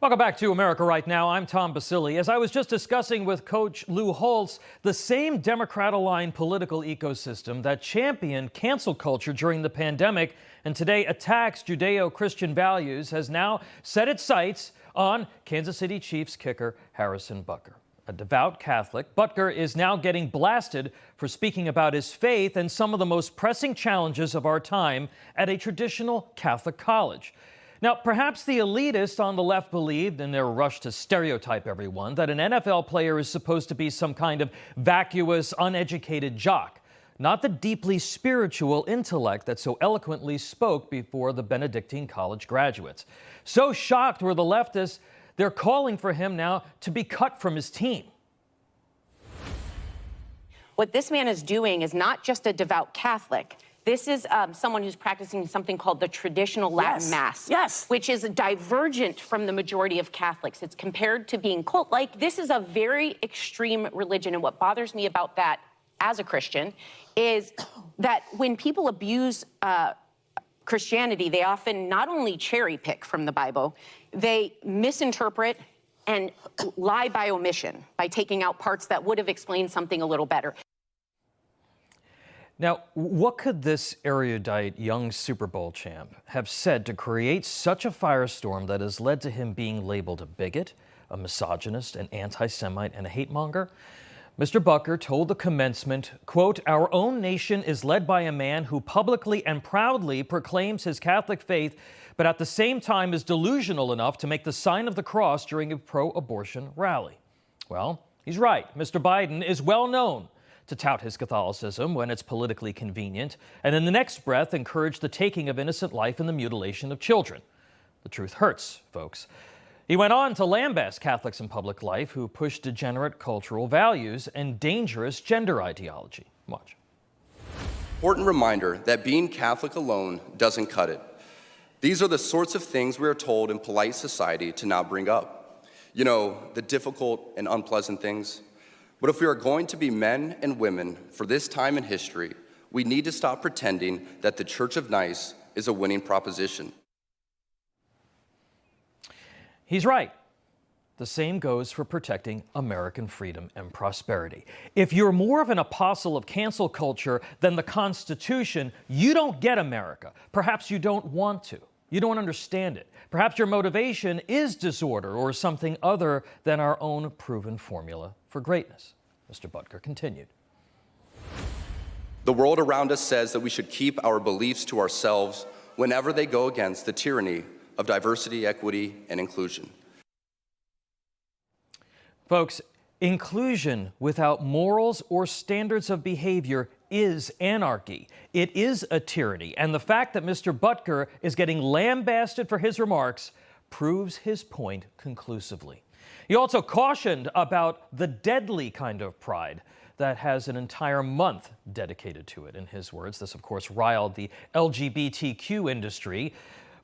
Welcome back to America Right Now. I'm Tom Basile. As I was just discussing with Coach Lou Holtz, the same Democrat-aligned political ecosystem that championed cancel culture during the pandemic and today attacks Judeo-Christian values has now set its sights on Kansas City Chiefs kicker Harrison Butker. A devout Catholic, Butker is now getting blasted for speaking about his faith and some of the most pressing challenges of our time at a traditional Catholic college. Now, perhaps the elitists on the left believed, in their rush to stereotype everyone, that an NFL player is supposed to be some kind of vacuous, uneducated jock, not the deeply spiritual intellect that so eloquently spoke before the Benedictine college graduates. So shocked were the leftists, they're calling for him now to be cut from his team. What this man is doing is not just a devout Catholic. This is someone who's practicing something called the traditional Latin Mass, which is divergent from the majority of Catholics. It's compared to being cult-like. This is a very extreme religion, and what bothers me about that as a Christian is that when people abuse Christianity, they often not only cherry pick from the Bible, they misinterpret and lie by omission, by taking out parts that would have explained something a little better. Now, what could this erudite young Super Bowl champ have said to create such a firestorm that has led to him being labeled a bigot, a misogynist, an anti-Semite, and a hate monger? Mr. Butker told the commencement, quote, "Our own nation is led by a man who publicly and proudly proclaims his Catholic faith, but at the same time is delusional enough to make the sign of the cross during a pro-abortion rally." Well, he's right. Mr. Biden is well known to tout his Catholicism when it's politically convenient, and in the next breath encourage the taking of innocent life and the mutilation of children. The truth hurts, folks. He went on to lambaste Catholics in public life who push degenerate cultural values and dangerous gender ideology. Watch. Important reminder that being Catholic alone doesn't cut it. These are the sorts of things we are told in polite society to not bring up. You know, the difficult and unpleasant things. But if we are going to be men and women for this time in history, we need to stop pretending that the Church of Nice is a winning proposition. He's right. The same goes for protecting American freedom and prosperity. If you're more of an apostle of cancel culture than the Constitution, you don't get America. Perhaps you don't want to. You don't understand it. Perhaps your motivation is disorder or something other than our own proven formula for greatness. Mr. Butker continued. The world around us says that we should keep our beliefs to ourselves whenever they go against the tyranny of diversity, equity, and inclusion. Folks, inclusion without morals or standards of behavior is anarchy. It is a tyranny, and the fact that Mr. Butker is getting lambasted for his remarks proves his point conclusively. He also cautioned about the deadly kind of pride that has an entire month dedicated to it. In his words, this of course riled the LGBTQ industry,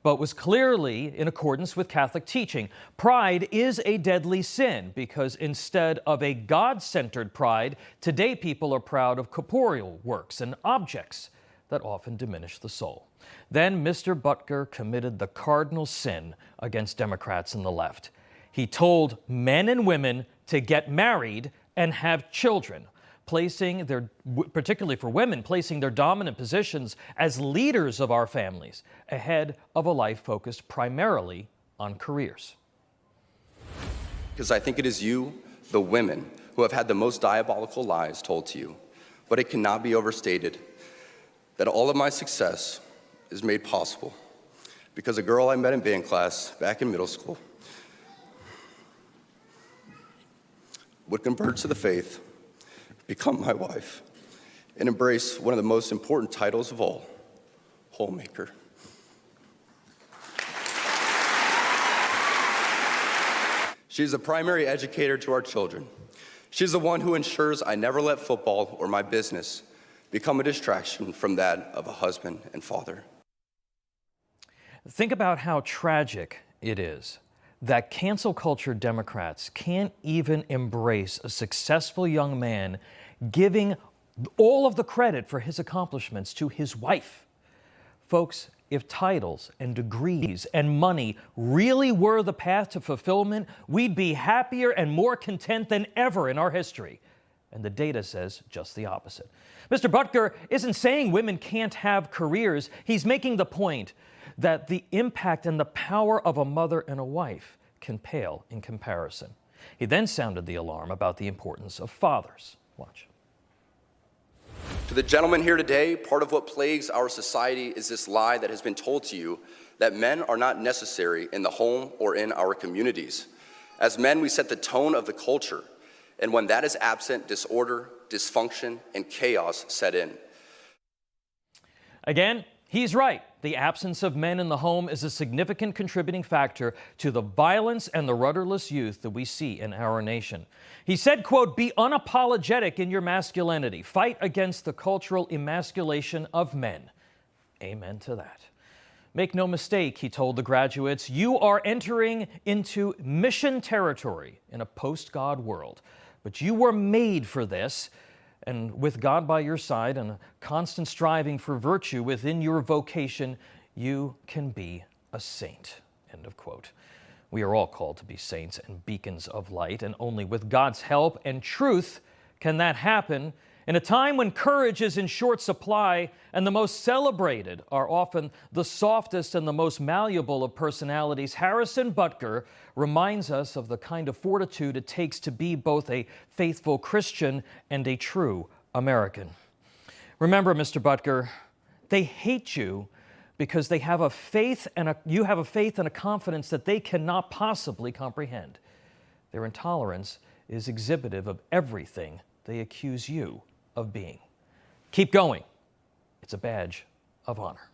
but was clearly in accordance with Catholic teaching. Pride is a deadly sin because instead of a God-centered pride, today people are proud of corporeal works and objects that often diminish the soul. Then Mr. Butker committed the cardinal sin against Democrats and the left. He told men and women to get married and have children, placing their, particularly for women, placing their dominant positions as leaders of our families ahead of a life focused primarily on careers. Because I think it is you, the women, who have had the most diabolical lies told to you. But it cannot be overstated that all of my success is made possible because a girl I met in band class back in middle school would convert to the faith, become my wife, and embrace one of the most important titles of all, homemaker. She's the primary educator to our children. She's the one who ensures I never let football or my business become a distraction from that of a husband and father. Think about how tragic it is that cancel culture Democrats can't even embrace a successful young man giving all of the credit for his accomplishments to his wife. Folks, If titles and degrees and money really were the path to fulfillment, we'd be happier and more content than ever in our history. And the data says just the opposite. Mr. Butker isn't saying women can't have careers. He's making the point that the impact and the power of a mother and a wife can pale in comparison. He then sounded the alarm about the importance of fathers. Watch. To the gentleman here today, part of what plagues our society is this lie that has been told to you that men are not necessary in the home or in our communities. As men, we set the tone of the culture, and when that is absent, disorder, dysfunction, and chaos set in. Again, he's right. The absence of men in the home is a significant contributing factor to the violence and the rudderless youth that we see in our nation. He said, quote, "Be unapologetic in your masculinity. Fight against the cultural emasculation of men." Amen to that. Make no mistake, he told the graduates, you are entering into mission territory in a post-God world. But you were made for this. And with God by your side and a constant striving for virtue within your vocation, you can be a saint. End of quote. We are all called to be saints and beacons of light, and only with God's help and truth can that happen. In a time when courage is in short supply and the most celebrated are often the softest and the most malleable of personalities, Harrison Butker reminds us of the kind of fortitude it takes to be both a faithful Christian and a true American. Remember, Mr. Butker, they hate you because they have a faith and you have a faith and a confidence that they cannot possibly comprehend. Their intolerance is exhibitive of everything they accuse you of being. Keep going. It's a badge of honor.